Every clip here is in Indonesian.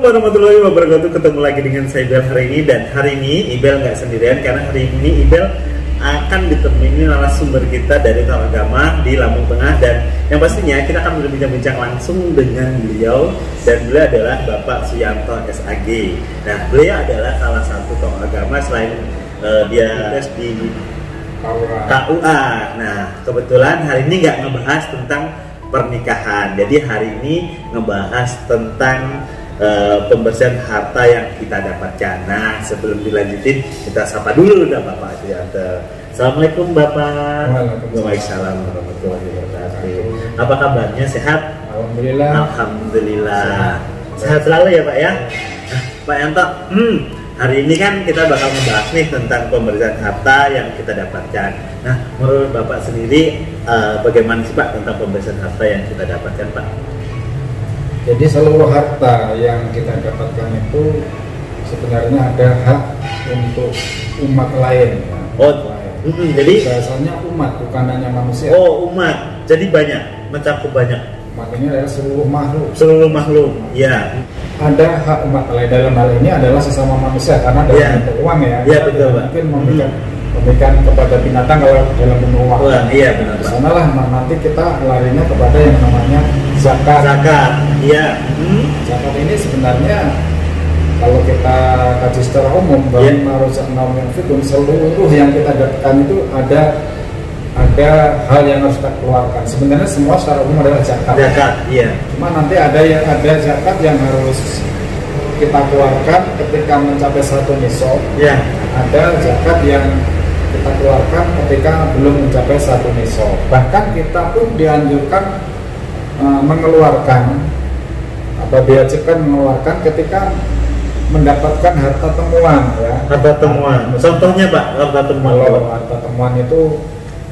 warahmatullahi wabarakatuh. Ketemu lagi dengan saya Ibel hari ini. Dan hari ini Ibel nggak sendirian, karena hari ini Ibel akan ditemani narasumber kita dari Taman Agama di Lampung Tengah. Dan yang pastinya kita akan berbincang-bincang langsung dengan beliau. Dan beliau adalah Bapak Suyanto SAG. Nah, beliau adalah salah satu tokoh agama selain dia tes di KUA. Nah, kebetulan hari ini nggak ngebahas tentang pernikahan. Jadi hari ini ngebahas tentang pembersihan harta yang kita dapatkan. Nah, sebelum dilanjutin, kita sapa dulu dah Bapak Suyanto. Assalamualaikum Bapak. Waalaikumsalam warahmatullahi wabarakatuh. Apa kabarnya? Sehat? Alhamdulillah. Alhamdulillah. Sehat selalu ya Pak ya. Nah, Pak Yanto, hari ini kan kita bakal membahas nih tentang pembersihan harta yang kita dapatkan. Nah, menurut Bapak sendiri bagaimana sih Pak tentang pembersihan harta yang kita dapatkan Pak? Jadi seluruh harta yang kita dapatkan itu sebenarnya ada hak untuk umat lain. Oh, jadi biasanya umat, bukan hanya manusia. Oh, umat. Jadi banyak, mencakup banyak. Umat ini adalah seluruh makhluk. Seluruh makhluk, ya. Ada hak umat lain, dalam hal ini adalah sesama manusia, karena dalam bentuk uang ya. Iya, betul Pak. Mungkin memberikan kepada binatang kalau dalam bentuk uang. Iya benar Pak. Sanalah nanti kita larinya kepada yang namanya zakat. Zakat, iya. Zakat ini sebenarnya kalau kita kaji secara umum, bahwa seluruh yang kita dapatkan itu ada hal yang harus kita keluarkan. Sebenarnya semua secara umum adalah zakat. Zakat, iya. Cuma nanti ada zakat yang harus kita keluarkan ketika mencapai satu nisab. Iya. Ada zakat yang kita keluarkan ketika belum mencapai satu nisab. Bahkan kita pun dianjurkan mengeluarkan atau diwajibkan mengeluarkan ketika mendapatkan harta temuan ya. Harta temuan. Contohnya Pak, harta temuan. Kalau harta temuan itu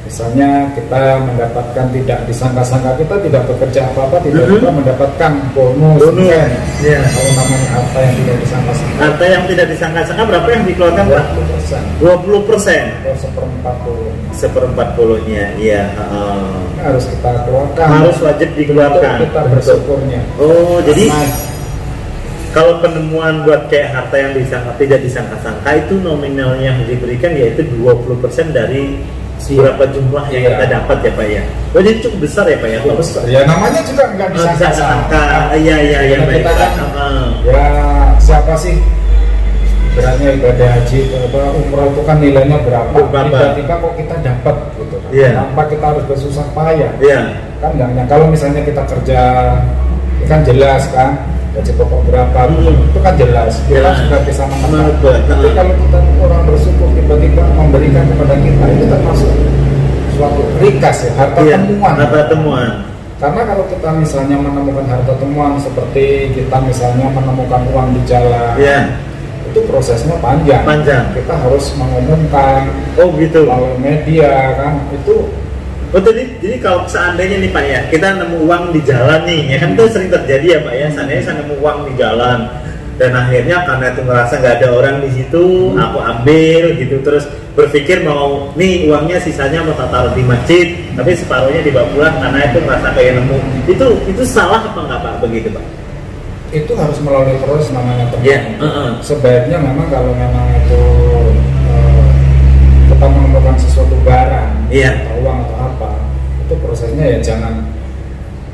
misalnya kita mendapatkan tidak disangka-sangka, kita tidak bekerja apa-apa, tiba-tiba mendapatkan bonus. Ya. Kalau namanya harta yang tidak disangka-sangka. Harta yang tidak disangka-sangka berapa yang dikeluarkan Pak? 20%. 20%. Seperempat puluhnya, iya. Harus kita keluarkan. Harus wajib dikeluarkan. Untuk kita bersyukurnya. Oh, jadi kalau penemuan buat kayak harta yang tidak disangka-sangka itu nominalnya yang diberikan yaitu 20% dari berapa jumlah yang kita dapat ya Pak ya. Oh, jadi cukup besar ya Pak ya? Cukup besar. Ya namanya juga nggak disangka-sangka. Iya baik. Ya siapa sih beratnya ibadah haji umroh itu kan nilainya berapa? Tiba-tiba kok kita dapat gitu kan? Tanpa kita harus bersusah payah. Kan nggak. Kalau misalnya kita kerja, kan jelas kan gaji pokok berapa, itu kan jelas. Kita juga bisa mengetahui. Tapi kalau kita orang bersyukur tiba-tiba memberikan kepada kita, itu termasuk suatu rikas ya, harta temuan. Harta temuan. Karena kalau kita misalnya menemukan harta temuan seperti kita misalnya menemukan uang di jalan, itu prosesnya panjang. Kita harus mengumumkan. Oh gitu. Melalui media kan itu. Oh jadi kalau seandainya nih Pak ya, kita nemu uang di jalan nih, ya kan itu sering terjadi ya Pak ya. Seandainya saya nemu uang di jalan dan akhirnya karena itu ngerasa nggak ada orang di situ, aku ambil gitu, terus berpikir mau nih uangnya sisanya mau taruh di masjid, tapi separuhnya dibawa pulang karena itu ngerasa kayak nemu. Itu salah apa nggak Pak begitu Pak? Itu harus melalui proses namanya temuan. Sebaiknya memang kalau memang itu kita menemukan sesuatu barang, atau uang atau apa, itu prosesnya ya jangan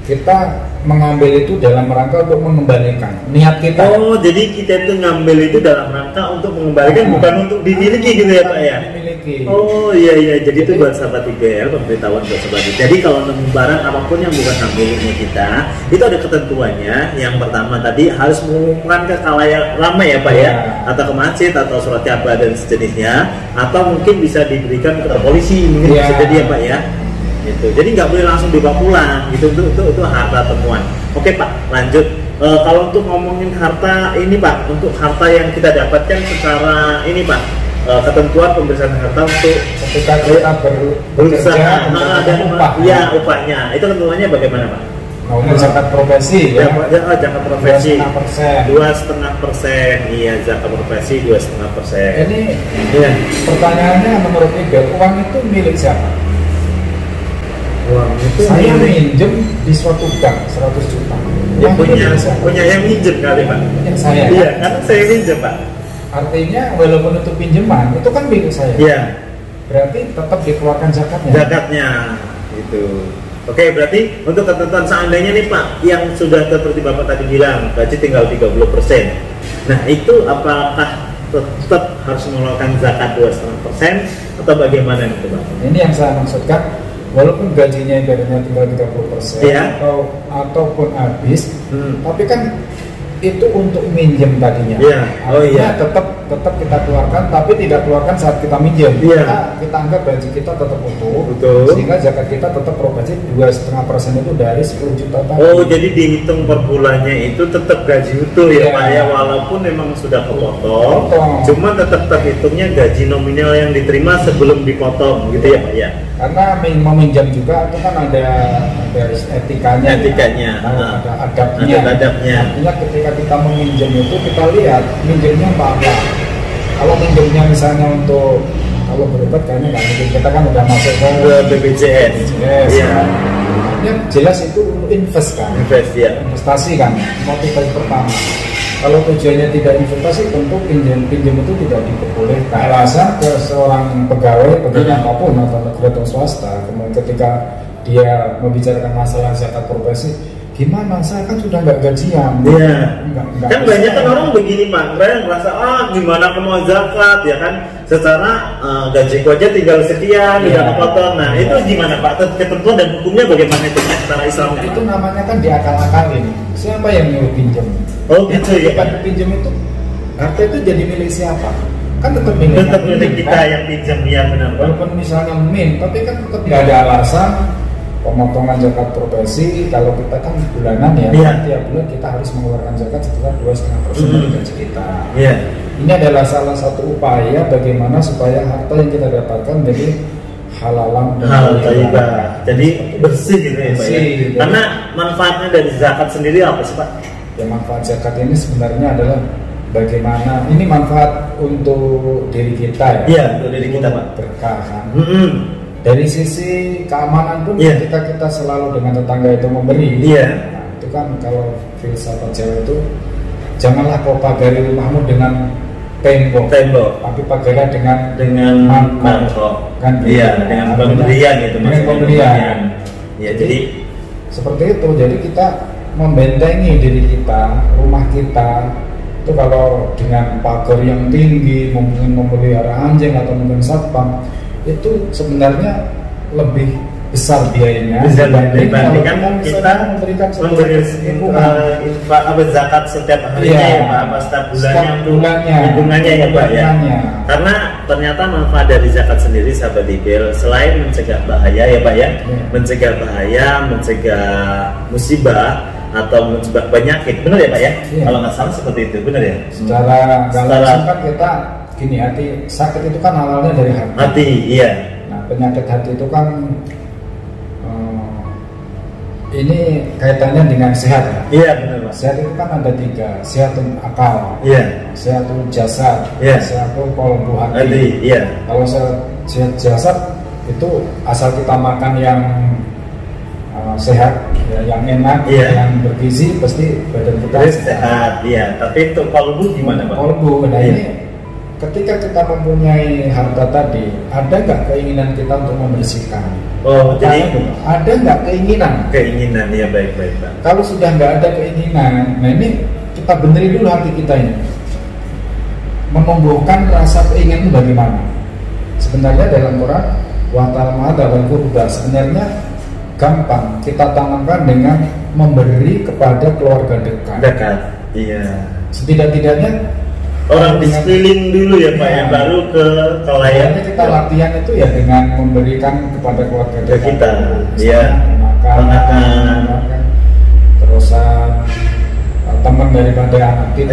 kita mengambil itu dalam rangka untuk mengembalikan niat kita. Oh, jadi kita itu ngambil itu dalam rangka untuk mengembalikan, bukan untuk dimiliki gitu ya Pak ya? Dimiliki. Oh iya, jadi itu buat sahabat IBL, pemberitahuan buat sahabat IBL. Jadi kalau nemu barang apapun yang bukan hak miliknya kita, itu ada ketentuannya. Yang pertama tadi harus mengumumkan ke khalayak ramai ya Pak ya, atau ke masjid atau surat kabar dan sejenisnya, atau mungkin bisa diberikan ke polisi, mungkin bisa jadi ya Pak ya. Gitu. Jadi nggak boleh langsung dibawa pulang gitu, itu harta temuan. Oke Pak, lanjut. Kalau untuk ngomongin harta ini Pak, untuk harta yang kita dapatkan secara ini Pak, ketentuan pembersihan harta untuk ketika kita berusaha dan upahnya, itu ketentuannya bagaimana Pak? Untuk zakat profesi ya. Zakat profesi 2,5%. Iya, zakat profesi 2,5%. Ini pertanyaannya menurut Ibel, uang itu milik siapa? Uang itu saya minjem di suatu bank 100 juta. Ya, punya yang minjem kali Pak. Punya saya. Iya, karena saya minjem Pak. Artinya walaupun itu pinjaman, itu kan milik saya. Iya. Berarti tetap dikeluarkan zakatnya. Zakatnya itu. Oke, berarti untuk ketentuan seandainya nih Pak, yang sudah seperti Bapak tadi bilang, gaji tinggal 30%. Nah, itu apakah tetap harus mengeluarkan zakat 2,5% atau bagaimana itu Pak? Ini yang saya maksudkan, walaupun gajinya ibaratnya tinggal 30% ya, ataupun habis, tapi kan itu untuk minjem tadinya. Ya. Oh iya. Tetap kita keluarkan, tapi tidak keluarkan saat kita minjem. Ya. Kita anggap gaji kita tetap utuh. Betul. Sehingga zakat kita tetap progresif 2,5% itu dari 10 juta tadi. Oh, jadi dihitung per bulannya itu tetap gaji utuh ya Pak ya, walaupun memang sudah kepotong. Cuma tetap terhitungnya gaji nominal yang diterima sebelum dipotong gitu ya Pak ya. Karena meminjam juga itu kan ada etikanya. Ada adabnya. Artinya ketika kita meminjam itu kita lihat minjemnya apa. Kalau minjemnya misalnya untuk kalau berobat kayaknya nggak mungkin, kita kan udah masuk ke BPJS. Iya. Yang jelas itu invest kan. Investasi kan. Motivasi pertama. Kalau tujuannya tidak investasi, tentu pinjam itu tidak diperbolehkan. Alasan ke seorang pegawai apapun atau negara atau swasta, kemudian ketika dia membicarakan masalah zakat profesi, gimana saya kan sudah nggak gajian. Iya. Kan banyak kan orang begini Pak, mereka ngerasa gimana aku mau zakat ya kan, secara gajiku aja tinggal sekian, tidak kepotong. Nah itu gimana Pak? Ketentuan dan hukumnya bagaimana itu secara Islam? Itu namanya kan diakal-akalin. Siapa yang nyuruh pinjam? Oh gitu ya. Pinjam itu harta itu jadi milik siapa? Kan tetap milik kita yang pinjam, ya benar. Walaupun misalnya tapi kan tetap nggak ada alasan pemotongan zakat profesi. Kalau kita kan bulanan ya, tiap bulan kita harus mengeluarkan zakat sekitar 2,5% dari gaji kita. Ini adalah salah satu upaya bagaimana supaya harta yang kita dapatkan menjadi halalan dan thayyibah. Jadi bersih gitu ya Pak ya. Karena manfaatnya dari zakat sendiri apa sih Pak? Ya, manfaat zakat ini sebenarnya adalah bagaimana ini manfaat untuk diri kita ya. Iya, untuk diri kita Pak. Berkah kan. Dari sisi keamanan pun kita selalu dengan tetangga itu memberi. Nah, itu kan kalau filsafat Jawa itu, janganlah kau pagari rumahmu dengan tembok, tapi pagarilah dengan mangkok. Kan gitu. Dengan pemberian itu maksudnya. Dengan pemberian. Ya, jadi seperti itu. Jadi kita membentengi diri kita, rumah kita itu kalau dengan pagar yang tinggi, mungkin memelihara anjing atau mungkin satpam, itu sebenarnya lebih besar biayanya dibandingkan kita memberikan zakat setiap harinya ya Pak, setiap bulannya hitungannya ya Pak ya. Karena ternyata manfaat dari zakat sendiri sahabat Ibil, selain mencegah bahaya ya Pak ya, mencegah bahaya, mencegah musibah atau mencegah penyakit, benar ya Pak ya? Kalau nggak salah seperti itu, benar ya? Secara kan kita gini, hati sakit itu kan awalnya dari hati. Nah, penyakit hati itu kan ini kaitannya dengan sehat ya? Iya benar Pak. Sehat itu kan ada 3, sehatun akal, sehatun jasad, sehatun qalbu hati. Kalau sehat jasad itu asal kita makan yang sehat, yang enak, yang bergizi, pasti badan kita sehat. Tapi untuk qalbu gimana Pak? Qalbu, nah ini ketika kita mempunyai harta tadi, ada nggak keinginan kita untuk membersihkan? Jadi ada nggak keinginan? Keinginan, ya baik Pak. Kalau sudah nggak ada keinginan, nah ini kita benerin dulu hati kita ini. Menumbuhkan rasa keinginan bagaimana? Sebenarnya dalam Quran, wa ta'ala wal qurba, sebenarnya gampang kita tanamkan dengan memberi kepada keluarga dekat. Setidak-tidaknya orang di sekeliling dulu ya Pak ya, baru ke layan. Kita latihan itu ya dengan memberikan kepada keluarga kita. Makan, terusan teman daripada anak kita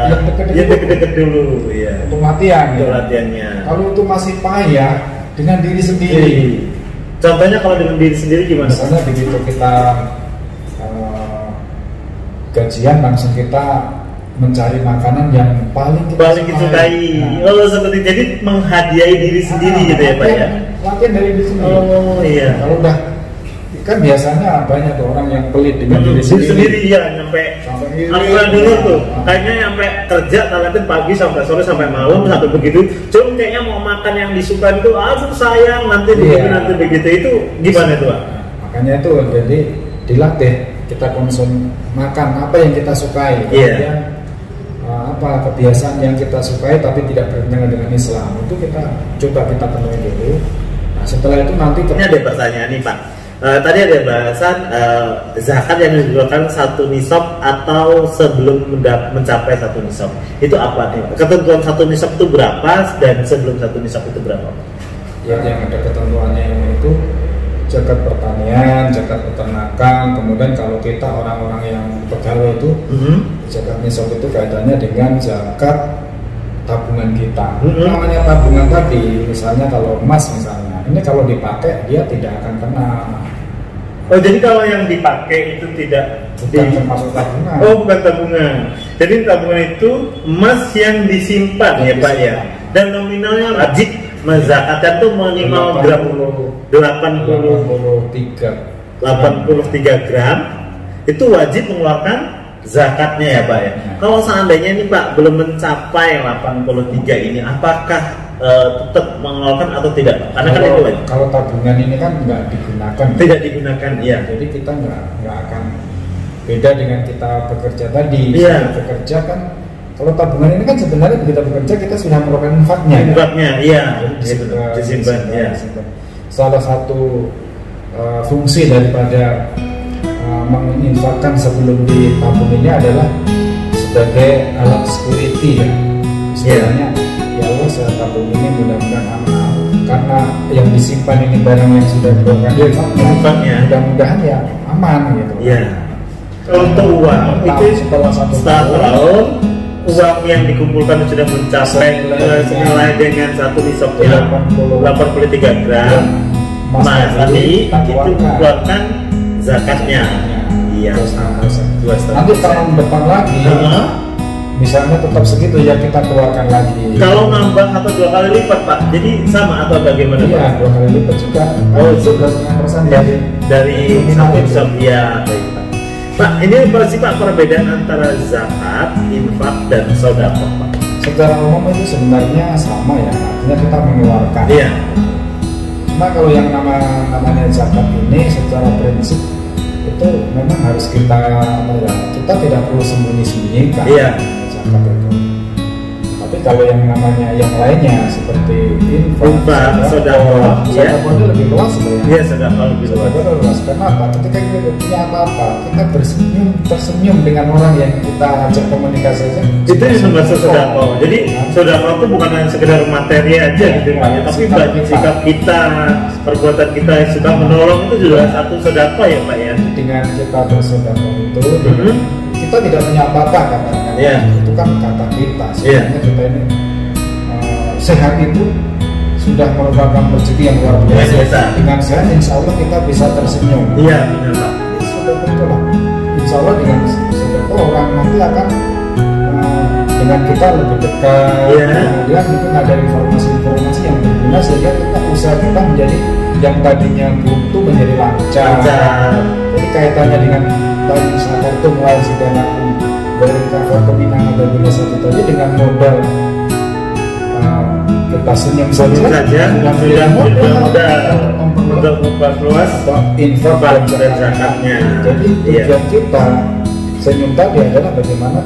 yang deket-deket dulu untuk latihannya. Kalau itu masih payah dengan diri sendiri. Contohnya kalau dengan diri sendiri gimana? Misalnya begitu kita gajian langsung kita mencari makanan yang paling kita sukai. Seperti jadi menghadiahi diri sendiri gitu ya Pak ya. Latihan dari diri sendiri. Kalau udah kan biasanya banyak tuh orang yang pelit dengan diri sendiri ya, nyampe aku dulu tuh kayaknya nyampe kerja talatin pagi sampai sore sampai malam sampai begitu, cuma kayaknya mau makan yang disukai itu aduh sayang nanti begitu nanti begitu, itu gimana tuh Pak? Makanya itu jadi dilatih kita konsum makan apa yang kita sukai, kemudian apa kebiasaan yang kita sukai tapi tidak bertentangan dengan Islam, itu kita coba kita penuhi dulu. Nah setelah itu nanti ini ada pertanyaan nih Pak. Tadi ada bahasan zakat yang dikeluarkan 1 nisab atau sebelum mencapai 1 nisab. Itu apa nih? Ketentuan 1 nisab itu berapa dan sebelum 1 nisab itu berapa? Ya yang ada ketentuannya itu zakat pertanian, zakat peternakan, kemudian kalau kita orang-orang yang pegawai itu zakat nisab itu kaitannya dengan zakat tabungan kita. Namanya tabungan tadi, misalnya kalau emas misalnya, ini kalau dipakai dia tidak akan kena. Oh jadi kalau yang dipakai itu tidak termasuk tabungan. Oh bukan tabungan. Jadi tabungan itu emas yang disimpan ya Pak ya. Dan nominalnya wajib menzakatkan tuh minimal gram 83 gram itu wajib mengeluarkan zakatnya ya Pak ya. Kalau seandainya ini Pak belum mencapai 83 ini, apakah tetap mengeluarkan atau tidak? Karena kan itu wajib. Kalau tabungan ini kan nggak digunakan. Tidak digunakan, iya. Jadi kita nggak akan beda dengan kita bekerja tadi. Iya. Bekerja kan, kalau tabungan ini kan sebenarnya kita bekerja kita sudah merupakan infaknya. Infaknya, iya. Disimpan, ya. Salah satu fungsi daripada menginfakkan sebelum ditabung ini adalah sebagai alat security ya. Sebenarnya ya Allah saya tabung ini mudah-mudahan aman karena yang disimpan ini barang yang sudah dikeluarkan infaknya, mudah-mudahan ya aman gitu. Iya. Kalau untuk uang itu setelah 1 tahun uang yang dikumpulkan sudah mencapai senilai dengan 1 nisabnya 83 gram emas tadi itu dikeluarkan zakatnya. Iya. Nanti tahun depan lagi misalnya tetap segitu ya kita keluarkan lagi. Kalau nambah atau 2 kali lipat Pak, jadi sama atau bagaimana Pak? Iya 2 kali lipat juga. Oh 11% dari satu nisab ya baik Pak. Pak ini apa sih Pak perbedaan antara zakat, infak dan sedekah Pak? Secara umum itu sebenarnya sama ya, artinya kita mengeluarkan. Iya. Cuma kalau yang namanya zakat ini secara prinsip itu memang harus kita kita tidak perlu sembunyi-sembunyikan. Iya. Zakat itu. Tapi kalau yang namanya yang lainnya seperti infak, sedekah itu lebih luas sebenarnya. Iya, sedekah lebih luas. Karena apa? Ketika kita punya apa-apa, kita tersenyum dengan orang yang kita ajak komunikasi saja. Itu yang termasuk sedekah. Jadi sedekah itu bukan hanya sekedar materi aja gitu Pak, tapi sikap kita, perbuatan kita yang sudah menolong itu juga satu sedekah ya Pak ya. Dengan kita bersedekah itu kita tidak punya apa-apa katakan. Itu kan kata kita. Sebenarnya kita ini sehat itu sudah merupakan rezeki yang luar biasa. Dengan sehat insya Allah kita bisa tersenyum. Iya benar Pak. Sudah betul lah. Insya Allah dengan sedekah orang nanti akan dengan kita lebih dekat. Kemudian mungkin ada informasi-informasi yang berguna sehingga kita usaha kita menjadi yang tadinya buntu menjadi lancar. Jadi kaitannya dengan tadi saat itu mulai segala dari cover peminang atau benda satu tadi dengan modal kita senyum saja sudah modal memperluas infak dan zakatnya. Jadi tujuan kita senyum tadi adalah bagaimana